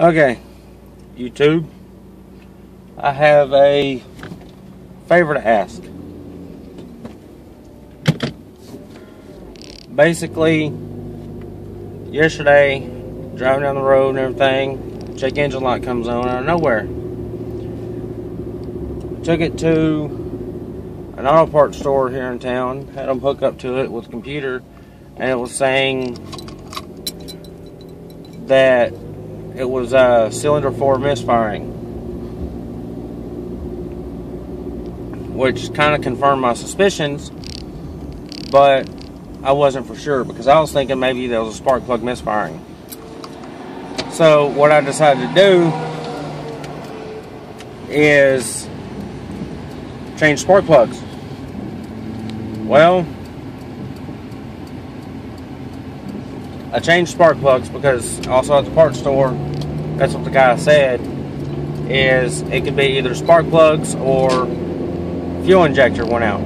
Okay, YouTube, I have a favor to ask. Basically, yesterday, driving down the road and everything, check engine light comes on out of nowhere. Took it to an auto parts store here in town, had them hook up to it with a computer, and it was saying that it was cylinder 4 misfiring, which kind of confirmed my suspicions, but I wasn't for sure because I was thinking maybe there was a spark plug misfiring. So what I decided to do is change spark plugs. Well, I changed spark plugs because also at the parts store, that's what the guy said, is it could be either spark plugs or fuel injector went out.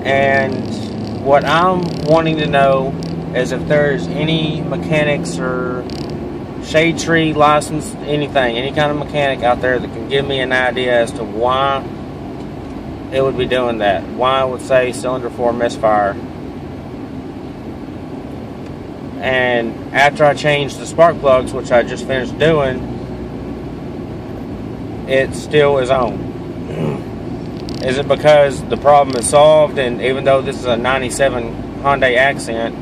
And what I'm wanting to know is if there's any mechanics or shade tree license, anything, any kind of mechanic out there that can give me an idea as to why it would be doing that. Why it would say cylinder 4 misfire. And after I changed the spark plugs, which I just finished doing, it still is on. Is it because the problem is solved, and even though this is a 97 Hyundai Accent,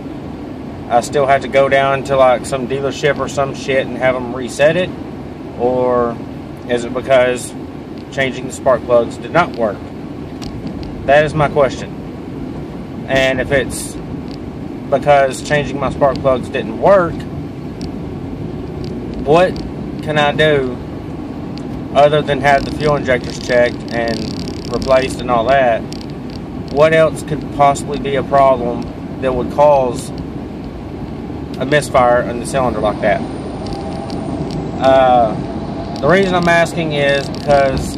I still have to go down to like some dealership or some shit and have them reset it? Or is it because changing the spark plugs did not work? That is my question. And if it's because changing my spark plugs didn't work, what can I do other than have the fuel injectors checked and replaced and all that? What else could possibly be a problem that would cause a misfire in the cylinder like that? The reason I'm asking is because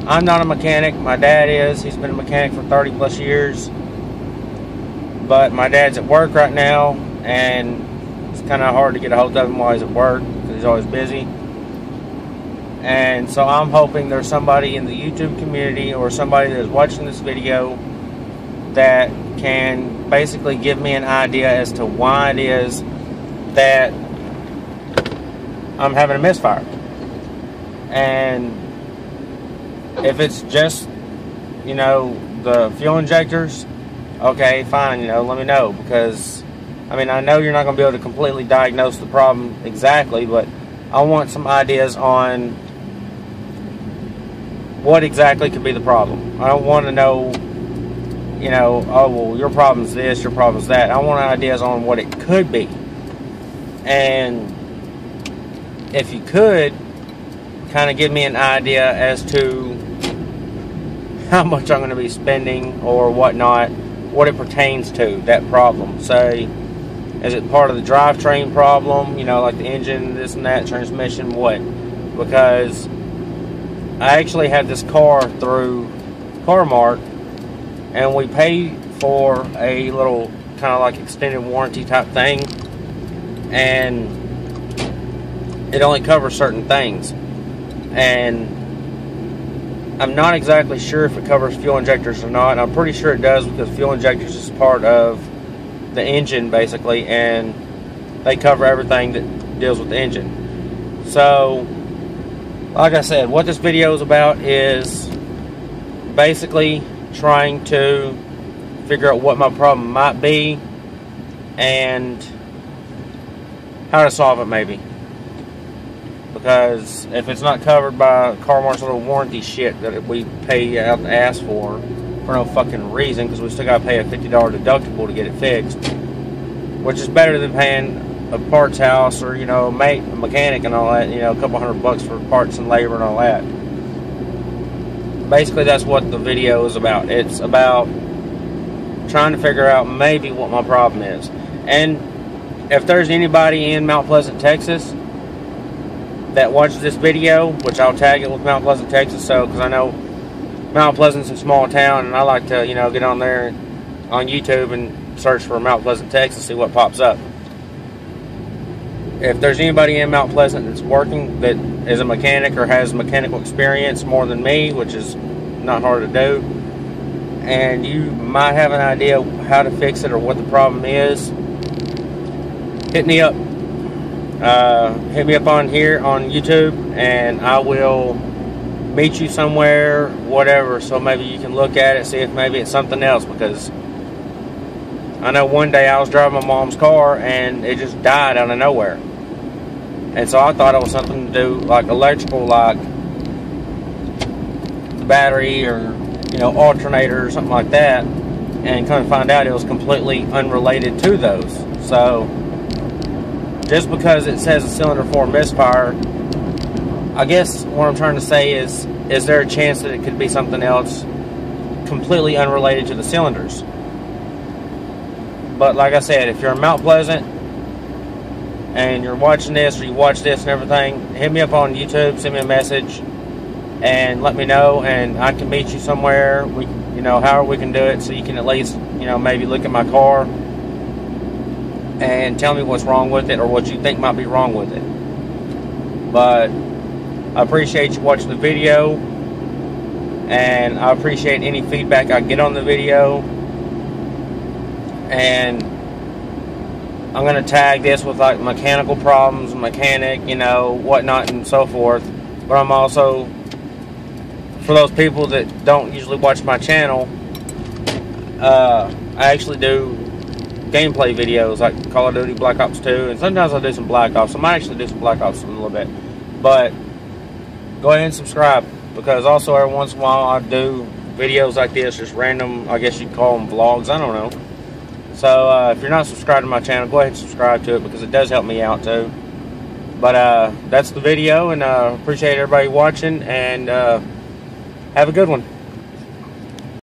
I'm not a mechanic. My dad is. He's been a mechanic for 30 plus years. But my dad's at work right now, and it's kind of hard to get a hold of him while he's at work because he's always busy. And so I'm hoping there's somebody in the YouTube community or somebody that's watching this video that can basically give me an idea as to why it is that I'm having a misfire. And if it's just, you know, the fuel injectors, okay, fine, you know, let me know, because, I mean, I know you're not going to be able to completely diagnose the problem exactly, but I want some ideas on what exactly could be the problem. I don't want to know, you know, oh, well, your problem's this, your problem's that. I want ideas on what it could be. And if you could kind of give me an idea as to how much I'm going to be spending or whatnot, what it pertains to, that problem. Say, is it part of the drivetrain problem, you know, like the engine, this and that, transmission, what? Because I actually had this car through CarMart, and we paid for a little kind of like extended warranty type thing, and it only covers certain things. And I'm not exactly sure if it covers fuel injectors or not. I'm pretty sure it does because fuel injectors is part of the engine basically, and they cover everything that deals with the engine. So, like I said, what this video is about is basically trying to figure out what my problem might be and how to solve it maybe. Because if it's not covered by CarMart's little warranty shit that we pay out the ass for no fucking reason, because we still got to pay a $50 deductible to get it fixed, which is better than paying a parts house or, you know, a mechanic and all that, you know, a couple $100 for parts and labor and all that. Basically, that's what the video is about. It's about trying to figure out maybe what my problem is. And if there's anybody in Mount Pleasant, Texas that watches this video, which I'll tag it with Mount Pleasant, Texas, so, because I know Mount Pleasant's a small town, and I like to, you know, get on there on YouTube and search for Mount Pleasant, Texas, see what pops up. if there's anybody in Mount Pleasant that's working, that is a mechanic or has mechanical experience more than me, which is not hard to do, and you might have an idea how to fix it or what the problem is, hit me up. Hit me up on here on YouTube, and I will meet you somewhere, whatever, so maybe you can look at it, see if maybe it's something else, because I know one day I was driving my mom's car and it just died out of nowhere, and so I thought it was something to do like electrical, like the battery or, you know, alternator or something like that, and come to find out it was completely unrelated to those. So just because it says a cylinder 4 misfire, I guess what I'm trying to say is there a chance that it could be something else completely unrelated to the cylinders? But like I said, if you're in Mount Pleasant and you're watching this, or you watch this and everything, hit me up on YouTube, send me a message, and let me know, and I can meet you somewhere. We, you know, however we can do it, so you can at least, you know, maybe look at my car and tell me what's wrong with it, or what you think might be wrong with it. But I appreciate you watching the video, and I appreciate any feedback I get on the video. And I'm going to tag this with like mechanical problems, mechanic, you know, whatnot and so forth. But I'm also, for those people that don't usually watch my channel, I actually do gameplay videos like Call of Duty Black Ops 2, and sometimes I do some Black Ops. I might actually do some Black Ops in a little bit. But go ahead and subscribe, because also every once in a while I do videos like this, just random, I guess you'd call them vlogs, I don't know. So if you're not subscribed to my channel, go ahead and subscribe to it, because it does help me out too. But that's the video, and appreciate everybody watching, and have a good one.